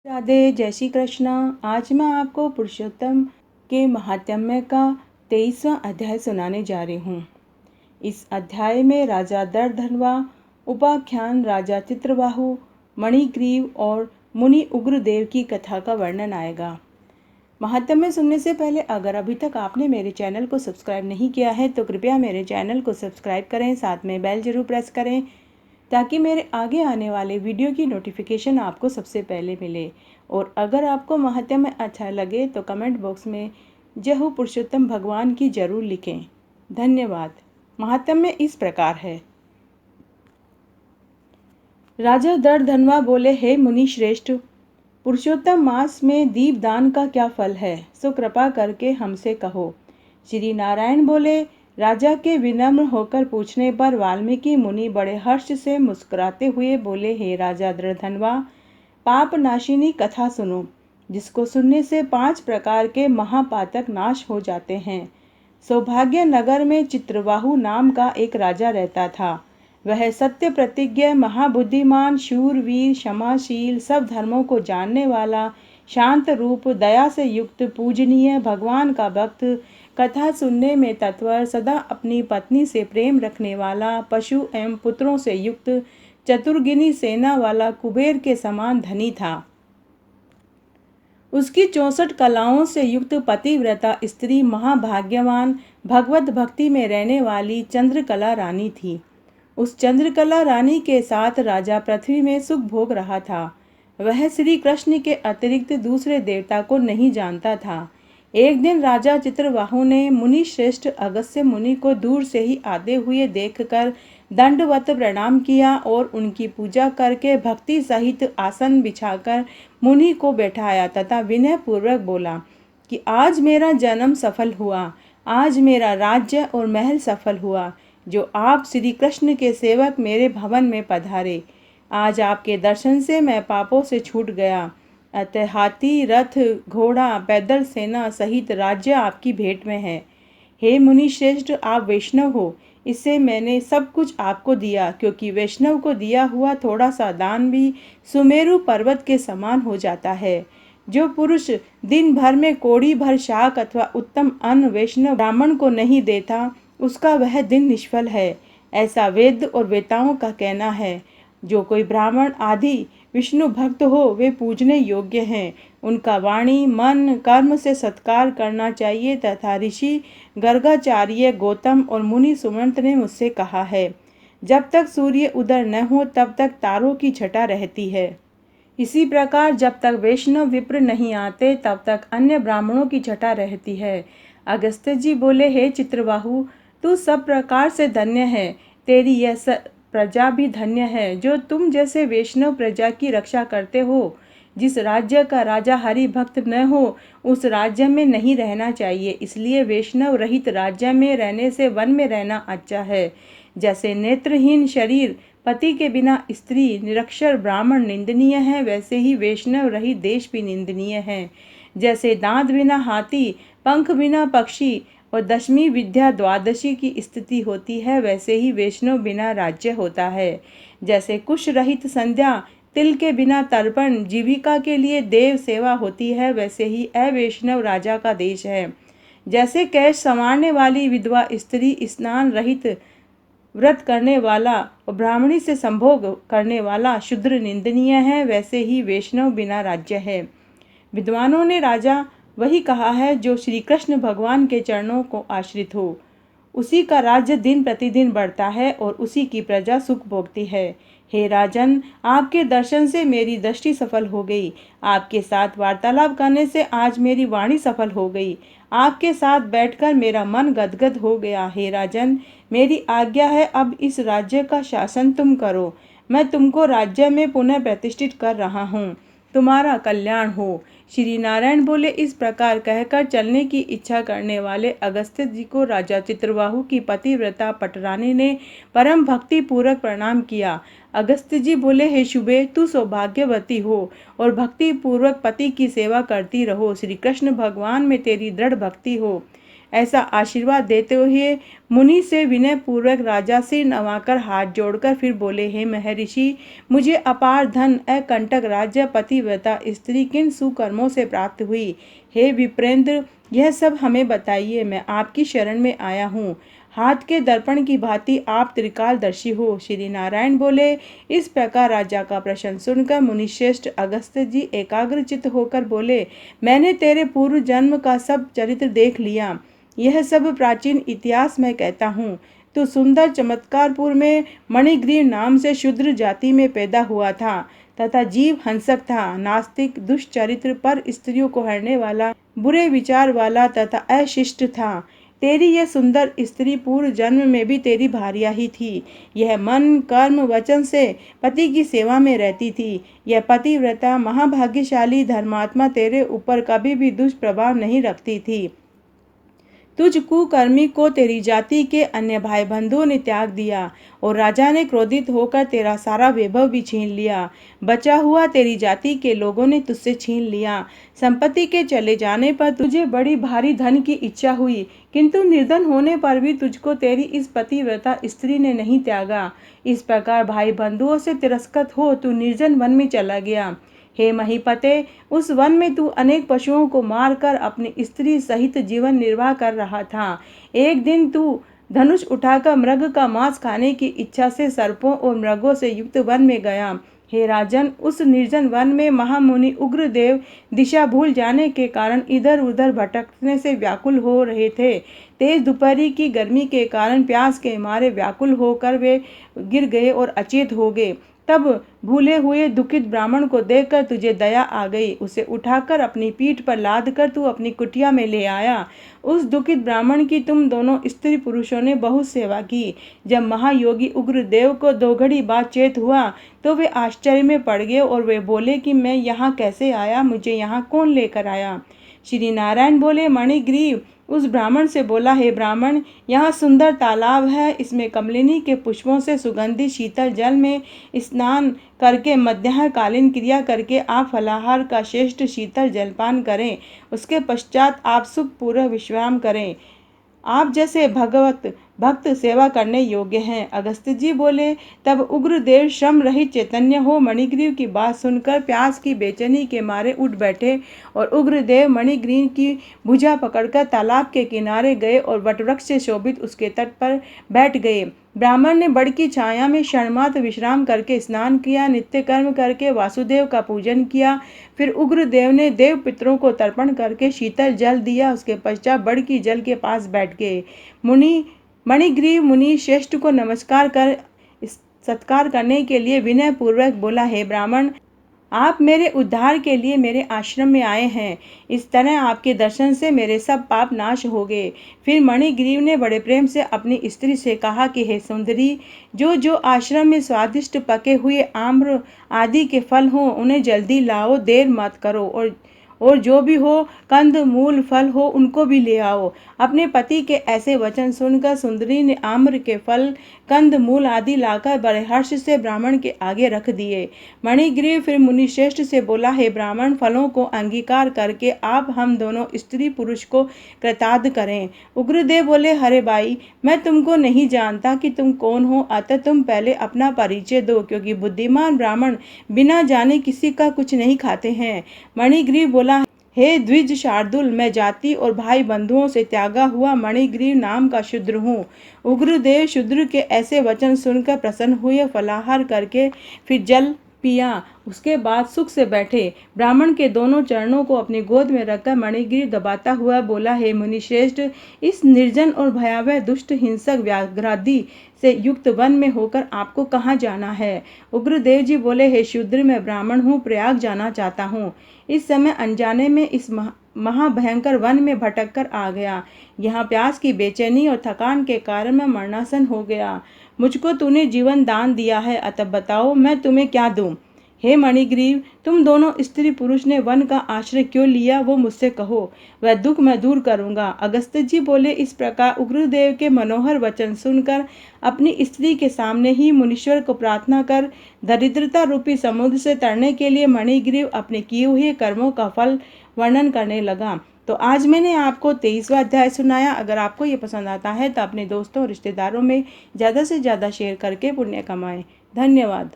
राधे, जय श्री कृष्ण। आज मैं आपको पुरुषोत्तम के महात्म्य का 23वां अध्याय सुनाने जा रही हूँ। इस अध्याय में राजा दर्दधनवा, उपाख्यान राजा चित्रबाहु, मणिग्रीव और मुनि उग्रदेव की कथा का वर्णन आएगा। महात्म्य सुनने से पहले अगर अभी तक आपने मेरे चैनल को सब्सक्राइब नहीं किया है तो कृपया मेरे चैनल को सब्सक्राइब करें, साथ में बेल जरूर प्रेस करें ताकि मेरे आगे आने वाले वीडियो की नोटिफिकेशन आपको सबसे पहले मिले। और अगर आपको महात्म्य अच्छा लगे तो कमेंट बॉक्स में जय हो पुरुषोत्तम भगवान की जरूर लिखें। धन्यवाद। महात्म्य इस प्रकार है। राजा दर्दधनवा बोले, हे मुनि श्रेष्ठ, पुरुषोत्तम मास में दीपदान का क्या फल है, सो कृपा करके हमसे कहो। श्री नारायण बोले, राजा के विनम्र होकर पूछने पर वाल्मीकि मुनि बड़े हर्ष से मुस्कुराते हुए बोले, हे राजा दर्दधनवा, पाप नाशिनी कथा सुनो, जिसको सुनने से 5 प्रकार के महापातक नाश हो जाते हैं। सौभाग्य नगर में चित्रबाहु नाम का एक राजा रहता था। वह सत्य प्रतिज्ञ, महाबुद्धिमान, शूरवीर, क्षमाशील, सब धर्मों को जानने वाला, शांत रूप, दया से युक्त, पूजनीय, भगवान का भक्त, कथा सुनने में तत्पर, सदा अपनी पत्नी से प्रेम रखने वाला, पशु एवं पुत्रों से युक्त, चतुर्गिनी सेना वाला, कुबेर के समान धनी था। उसकी 64 कलाओं से युक्त पतिव्रता स्त्री महाभाग्यवान, भगवत भक्ति में रहने वाली चंद्रकला रानी थी। उस चंद्रकला रानी के साथ राजा पृथ्वी में सुख भोग रहा था। वह श्री कृष्ण के अतिरिक्त दूसरे देवता को नहीं जानता था। एक दिन राजा चित्रबाहु ने मुनि श्रेष्ठ अगस्त्य मुनि को दूर से ही आते हुए देखकर दंडवत प्रणाम किया और उनकी पूजा करके भक्ति सहित आसन बिछाकर मुनि को बैठाया तथा विनय पूर्वक बोला कि आज मेरा जन्म सफल हुआ, आज मेरा राज्य और महल सफल हुआ, जो आप श्री कृष्ण के सेवक मेरे भवन में पधारे। आज आपके दर्शन से मैं पापों से छूट गया। अतः हाथी, रथ, घोड़ा, पैदल सेना सहित राज्य आपकी भेंट में है। हे मुनि श्रेष्ठ, आप वैष्णव हो, इससे मैंने सब कुछ आपको दिया, क्योंकि वैष्णव को दिया हुआ थोड़ा सा दान भी सुमेरु पर्वत के समान हो जाता है। जो पुरुष दिन भर में कोड़ी भर शाक अथवा उत्तम अन्न वैष्णव ब्राह्मण को नहीं देता, उसका वह दिन निष्फल है, ऐसा वेद और वेताओं का कहना है। जो कोई ब्राह्मण आदि विष्णु भक्त हो, वे पूजने योग्य हैं। उनका वाणी, मन, कर्म से सत्कार करना चाहिए तथा ऋषि गर्गाचार्य, गौतम और मुनि सुमंत ने मुझसे कहा है, जब तक सूर्य उदय न हो तब तक तारों की छटा रहती है। इसी प्रकार जब तक वैष्णव विप्र नहीं आते तब तक अन्य ब्राह्मणों की छटा रहती है। अगस्त्य जी बोले, हे चित्रबाहु, तू सब प्रकार से धन्य है। तेरी यह प्रजा भी धन्य है, जो तुम जैसे वैष्णव प्रजा की रक्षा करते हो। जिस राज्य का राजा हरि भक्त न हो, उस राज्य में नहीं रहना चाहिए, इसलिए वैष्णव रहित राज्य में रहने से वन में रहना अच्छा है। जैसे नेत्रहीन शरीर, पति के बिना स्त्री, निरक्षर ब्राह्मण निंदनीय है, वैसे ही वैष्णव रहित देश भी निंदनीय है। जैसे दांत बिना हाथी, पंख बिना पक्षी और दशमी विद्या द्वादशी की स्थिति होती है, वैसे ही वैष्णव बिना राज्य होता है। जैसे कुश रहित संध्या, तिल के बिना तर्पण, जीविका के लिए देव सेवा होती है, वैसे ही अवैष्णव राजा का देश है। जैसे केश संवारने वाली विधवा स्त्री, स्नान रहित व्रत करने वाला और ब्राह्मणी से संभोग करने वाला शूद्र निंदनीय है, वैसे ही वैष्णव बिना राज्य है। विद्वानों ने राजा वही कहा है जो श्री कृष्ण भगवान के चरणों को आश्रित हो। उसी का राज्य दिन प्रतिदिन बढ़ता है और उसी की प्रजा सुख भोगती है। हे राजन, आपके दर्शन से मेरी दृष्टि सफल हो गई। आपके साथ वार्तालाप करने से आज मेरी वाणी सफल हो गई। आपके साथ बैठकर मेरा मन गदगद हो गया। हे राजन, मेरी आज्ञा है, अब इस राज्य का शासन तुम करो। मैं तुमको राज्य में पुनः प्रतिष्ठित कर रहा हूँ। तुम्हारा कल्याण हो। श्री नारायण बोले। इस प्रकार कहकर चलने की इच्छा करने वाले अगस्त्य जी को राजा चित्रबाहु की पतिव्रता पटरानी ने परम भक्ति पूर्वक प्रणाम किया। अगस्त्य जी बोले, हे शुभे, तू सौभाग्यवती हो और भक्ति पूर्वक पति की सेवा करती रहो। श्री कृष्ण भगवान में तेरी दृढ़ भक्ति हो। ऐसा आशीर्वाद देते हुए मुनि से विनय पूर्वक राजा सिर नवाकर हाथ जोड़कर फिर बोले, हे महर्षि, मुझे अपार धन, अकंटक राज्य, पतिव्रता स्त्री किन सुकर्मों से प्राप्त हुई? हे विप्रेंद्र, यह सब हमें बताइए। मैं आपकी शरण में आया हूँ। हाथ के दर्पण की भांति आप त्रिकालदर्शी हो। श्री नारायण बोले। इस प्रकार राजा का प्रश्न सुनकर मुनिश्रेष्ठ अगस्त्य जी एकाग्रचित्त होकर बोले, मैंने तेरे पूर्व जन्म का सब चरित्र देख लिया। यह सब प्राचीन इतिहास मैं कहता हूँ। तू सुंदर चमत्कारपुर में मणिग्रीव नाम से शूद्र जाति में पैदा हुआ था तथा जीव हंसक था, नास्तिक, दुष्चरित्र, पर स्त्रियों को हरने वाला, बुरे विचार वाला तथा अशिष्ट था। तेरी यह सुंदर स्त्री पूर्व जन्म में भी तेरी भार्या ही थी। यह मन, कर्म, वचन से पति की सेवा में रहती थी। यह पतिव्रता महाभाग्यशाली धर्मात्मा तेरे ऊपर कभी भी दुष्प्रभाव नहीं रखती थी। तुझ कुकर्मी को तेरी जाति के अन्य भाई बंधुओं ने त्याग दिया और राजा ने क्रोधित होकर तेरा सारा वैभव भी छीन लिया। बचा हुआ तेरी जाति के लोगों ने तुझसे छीन लिया। संपत्ति के चले जाने पर तुझे बड़ी भारी धन की इच्छा हुई, किंतु निर्धन होने पर भी तुझको तेरी इस पतिव्रता स्त्री ने नहीं त्यागा। इस प्रकार भाई बंधुओं से तिरस्कृत हो तू निर्जन वन में चला गया। हे महीपते, उस वन में तू अनेक पशुओं को मारकर अपनी स्त्री सहित जीवन निर्वाह कर रहा था। एक दिन तू धनुष उठाकर मृग का मांस खाने की इच्छा से सर्पों और मृगों से युक्त वन में गया। हे राजन, उस निर्जन वन में महामुनि उग्रदेव दिशा भूल जाने के कारण इधर उधर भटकने से व्याकुल हो रहे थे। तेज दोपहरी की गर्मी के कारण प्यास के मारे व्याकुल होकर वे गिर गए और अचेत हो गए। तब भूले हुए दुखित ब्राह्मण को देखकर तुझे दया आ गई। उसे उठाकर अपनी पीठ पर लादकर तू अपनी कुटिया में ले आया। उस दुखित ब्राह्मण की तुम दोनों स्त्री पुरुषों ने बहुत सेवा की। जब महायोगी उग्रदेव को दो घड़ी बाद चेत हुआ तो वे आश्चर्य में पड़ गए और वे बोले कि मैं यहाँ कैसे आया, मुझे यहाँ कौन लेकर आया? श्री नारायण बोले, मणिग्रीव उस ब्राह्मण से बोला, हे ब्राह्मण, यहाँ सुंदर तालाब है। इसमें कमलिनी के पुष्पों से सुगंधित शीतल जल में स्नान करके मध्याह्नकालीन क्रिया करके आप फलाहार का श्रेष्ठ शीतल जलपान करें। उसके पश्चात आप सुखपूर्वक विश्राम करें। आप जैसे भगवत भक्त सेवा करने योग्य हैं। अगस्त्य जी बोले, तब उग्रदेव श्रम रहित चैतन्य हो मणिग्रीव की बात सुनकर प्यास की बेचैनी के मारे उठ बैठे और उग्रदेव मणिग्रीव की भुजा पकड़कर तालाब के किनारे गए और वटवृक्ष से शोभित उसके तट पर बैठ गए। ब्राह्मण ने बड़ की छाया में क्षणमात्र विश्राम करके स्नान किया, नित्य कर्म करके वासुदेव का पूजन किया। फिर उग्रदेव ने देव पितरों को तर्पण करके शीतल जल दिया। उसके पश्चात बड़ की जल के पास बैठ गए। मणिग्रीव मुनि श्रेष्ठ को नमस्कार कर सत्कार करने के लिए विनय पूर्वक बोला, हे ब्राह्मण, आप मेरे उद्धार के लिए मेरे आश्रम में आए हैं। इस तरह आपके दर्शन से मेरे सब पाप नाश हो गए। फिर मणिग्रीव ने बड़े प्रेम से अपनी स्त्री से कहा कि हे सुंदरी, जो जो आश्रम में स्वादिष्ट पके हुए आम्र आदि के फल हों उन्हें जल्दी लाओ, देर मत करो, और जो भी हो कंद मूल फल हो उनको भी ले आओ। अपने पति के ऐसे वचन सुनकर सुंदरी ने आम्र के फल, कंद मूल आदि लाकर बड़े हर्ष से ब्राह्मण के आगे रख दिए। मणिग्रीव फिर मुनिश्रेष्ठ से बोला, हे ब्राह्मण, फलों को अंगीकार करके आप हम दोनों स्त्री पुरुष को कृतार्थ करें। उग्रदेव बोले, हरे भाई, मैं तुमको नहीं जानता कि तुम कौन हो, अतः तुम पहले अपना परिचय दो, क्योंकि बुद्धिमान ब्राह्मण बिना जाने किसी का कुछ नहीं खाते हैं। मणिग्रीव बोला, हे द्विज शार्दुल, मैं जाति और भाई बंधुओं से त्यागा हुआ मणिग्रीव नाम का शूद्र हूँ। उग्रदेव शूद्र के ऐसे वचन सुनकर प्रसन्न हुए, फलाहार करके फिर जल पिया। उसके बाद सुख से बैठे। ब्राह्मण के दोनों चरणों को अपनी गोद में रखकर मणिग्रीव दबाता हुआ बोला, हे मुनिश्रेष्ठ, इस निर्जन और भयावह दुष्ट हिंसक व्याघ्रादि से युक्त वन में होकर आपको कहाँ जाना है? उग्रदेव जी बोले, हे शूद्र, मैं ब्राह्मण हूँ, प्रयाग जाना चाहता हूँ। इस समय अनजाने में इस महाभयंकर वन में भटक कर आ गया। यहाँ प्यास की बेचैनी और थकान के कारण मैं मरणासन हो गया। मुझको तूने जीवन दान दिया है, अतः बताओ मैं तुम्हें क्या दूं? हे मणिग्रीव, तुम दोनों स्त्री पुरुष ने वन का आश्रय क्यों लिया, वो मुझसे कहो, वह दुख मैं दूर करूंगा। अगस्त्य जी बोले, इस प्रकार उग्रदेव के मनोहर वचन सुनकर अपनी स्त्री के सामने ही मुनीश्वर को प्रार्थना कर दरिद्रता रूपी समुद्र से तरने के लिए मणिग्रीव अपने किए हुए कर्मों का फल वर्णन करने लगा। तो आज मैंने आपको 23वां अध्याय सुनाया। अगर आपको ये पसंद आता है तो अपने दोस्तों और रिश्तेदारों में ज़्यादा से ज़्यादा शेयर करके पुण्य कमाएं। धन्यवाद।